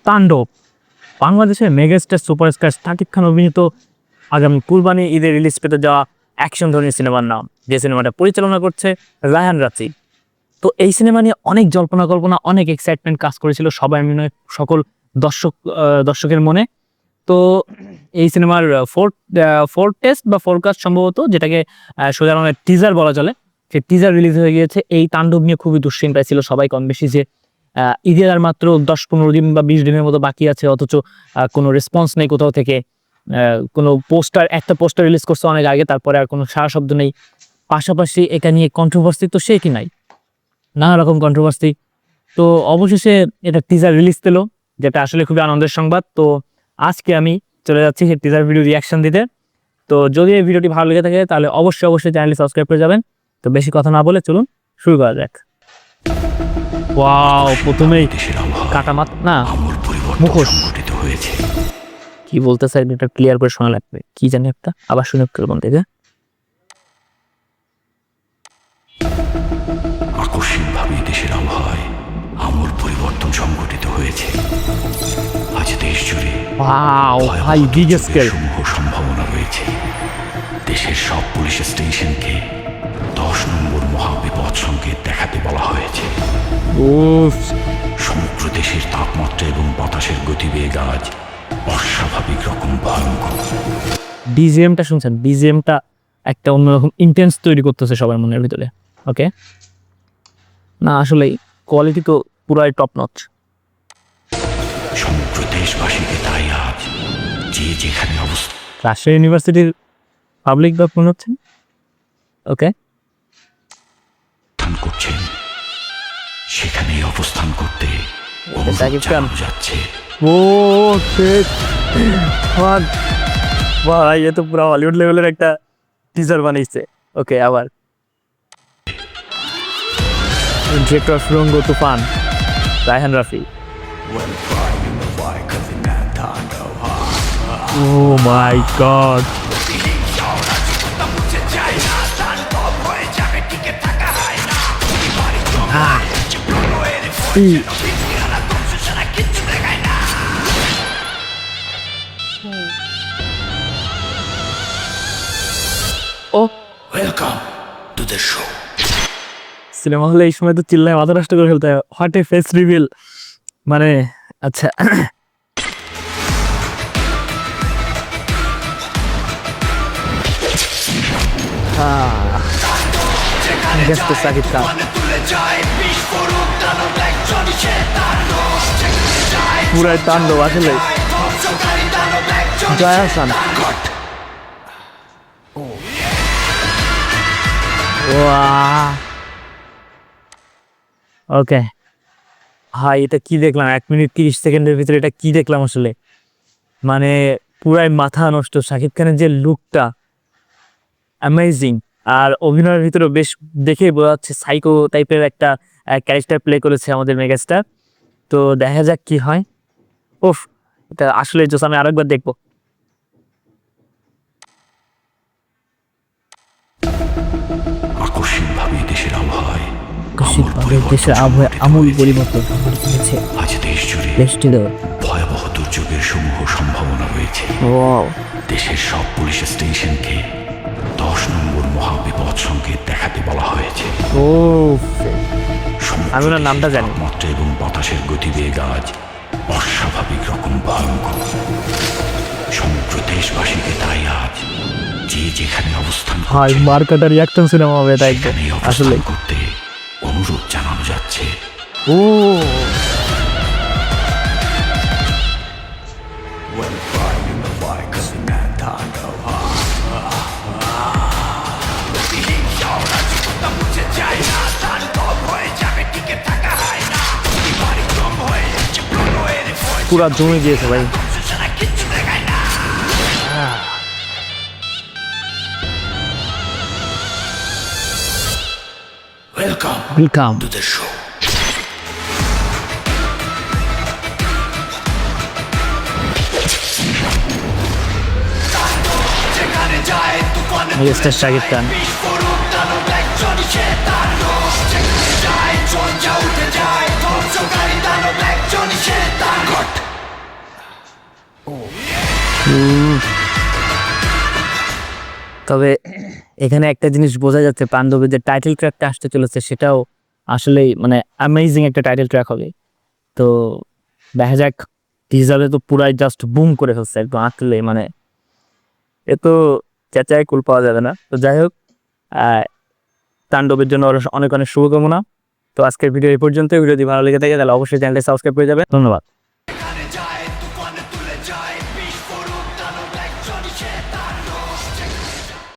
তাণ্ডব বাংলাদেশের megastar superstar Shakib Khan অভিনীত আগামী কুরবানি ঈদে রিলিজ পেতে যাওয়া অ্যাকশন ধর্মী সিনেমার নাম, যে সিনেমাটা পরিচালনা করছে রায়হান রাফি। তো এই সিনেমা নিয়ে অনেক জল্পনা কল্পনা, অনেক এক্সাইটমেন্ট কাজ করেছিল সবাই মিলে, সকল দর্শকের মনে। তো এই সিনেমার ফোর্থ টেস্ট বা ফোরকাস্ট সম্ভবত, যেটাকে সোজা বাংলায় টিজার বলা চলে, সেই টিজার রিলিজ হয়ে গিয়েছে। এই তাণ্ডব নিয়ে খুবই দুশ্চিন্তায় ছিল সবাই কম বেশি, যে ঈদের আর মাত্র 10-15 দিন বা 20 দিনের মতো বাকি আছে, অথচ কোনো রেসপন্স নেই কোথাও থেকে। কোনো একটা পোস্টার রিলিজ করছে অনেক আগে, তারপরে আর কোনো সারা শব্দ নেই। পাশাপাশি এটা নিয়ে কন্ট্রোভার্সি তো সে কি নাই, নানা রকম কন্ট্রোভার্সি। তো অবশেষে এটা টিজার রিলিজ পেল, যেটা আসলে খুবই আনন্দের সংবাদ। তো আজকে আমি চলে যাচ্ছি সেই টিজার ভিডিও রিয়াকশন দিতে। তো যদি এই ভিডিওটি ভালো লেগে থাকে তাহলে অবশ্যই চ্যানেলটি সাবস্ক্রাইব করে যাবেন। তো বেশি কথা না বলে চলুন শুরু করা যাক। ওয়াও, প্রথমেই কাটামাত না মুখোশ হয়েছে। কি বলতে চাই এটা ক্লিয়ার করে শোনা লাগবে, কি জানি একটা আবার শুনে কেমন থেকে। আকস্মিকভাবে দেশের আবহাওয়ায় আমূল পরিবর্তন সংঘটিত হয়েছে। আজ দেশ জুড়ে ওয়াও ভাই, বিগ স্কেল সমূহ সম্ভাবনা রয়েছে। দেশের সব পুলিশ স্টেশনকে 10 নম্বর মহাবিপদ সংকেত দেখাতে বলা হয়েছে। সমগ্র দেশের তাপমাত্রা এবং বাতাসের গতিবেগ আজ অস্বাভাবিক রকম ভয়ঙ্কর। বিজিএমটা শুনছেন? বিজিএমটা একটা অন্যরকম ইন্টেন্স তৈরি করতেছে সবার মনের ভিতরে। ওকে, না আসলে কোয়ালিটি তো পুরাই টপ নচ। সমগ্র দেশবাসীকে তাই আজ যে যেখানে রাজশাহী ইউনিভার্সিটির পাবলিক বা মনে হচ্ছেন। ওকে, অবস্থান করছেন সেখানে অবস্থান করতে যাচ্ছে। ও ভাই, এ তো পুরো হলিউড লেভেলের একটা টিজার বানিয়েছে। ওকে, আবার director Surongo Toofan, Raihan Rafi. Oh my god, welcome to the show. Cinema হলে এই সময় তো চিল্লায় মাথা নষ্ট করে ফেলতে হয়। হোয়াট এ ফেস রিভিল, মানে আচ্ছা। শাকিব খান, পুরাই তাণ্ডব আসলে। জয়া হাসান, ওকে ভাই, এটা কি দেখলাম 1 মিনিট 30 সেকেন্ডের ভিতরে, এটা কি দেখলাম আসলে, মানে পুরাই মাথা নষ্ট। শাকিব খানের যে লুকটা অ্যামেজিং, আর অভিনয়ের ভিতরে বেশ দেখে বোঝা যাচ্ছে সাইকো টাইপের একটা ক্যারেক্টার প্লে করেছে আমাদের মেগাস্টার। তো দেখা যাক কি হয়। ওফ, এটা আসলে জোস, আমি আরেকবার দেখবো। আকস্মিকভাবে দেশের আবহাওয়ায় আমূল পরিবর্তন হয়েছে। আজ দেশ জুড়ে ভয়াবহ দুর্যোগের সমূহ সম্ভাবনা রয়েছে। দেশের সব পুলিশ স্টেশনকে 10 নম্বর মহাবিপদ সংকেত দেখাতে বলা হয়েছে। আমি ওনার নামটা জানি। তাপমাত্রা এবং বাতাসের গতিবেগ আজ অস্বাভাবিক রকম ভয়ঙ্কর। সমগ্র দেশবাসীকে তাই আজ যে যেখানে অবস্থান মার্কাটার রিঅ্যাকশন সিনেমা হবে এটা একদম আসলে করতে অনুরোধ জানানো যাচ্ছে। পুরা জমে গিয়েছে ভাই। Welcome to the show. Megastar Shakib Khan, তবে এখানে একটা জিনিস বোঝা যাচ্ছে, পাণ্ডবের যে টাইটেল ট্র্যাকটা আসতে চলেছে সেটাও আসলেই মানে অ্যামেজিং একটা টাইটেল ট্র্যাক হবে। তো দেখা যাক, টিজারে তো পুরাই জাস্ট বুম করে ফেলছে একদম আঁকলে, মানে এ তো চেঁচায় কুল পাওয়া যাবে না। তো যাই হোক, তাণ্ডবের জন্য অনেক অনেক শুভকামনা। তো আজকের ভিডিও এই পর্যন্ত। ভিডিও যদি ভালো লেগে থাকে তাহলে অবশ্যই চ্যানেলটা সাবস্ক্রাইব করে যাবে। ধন্যবাদ।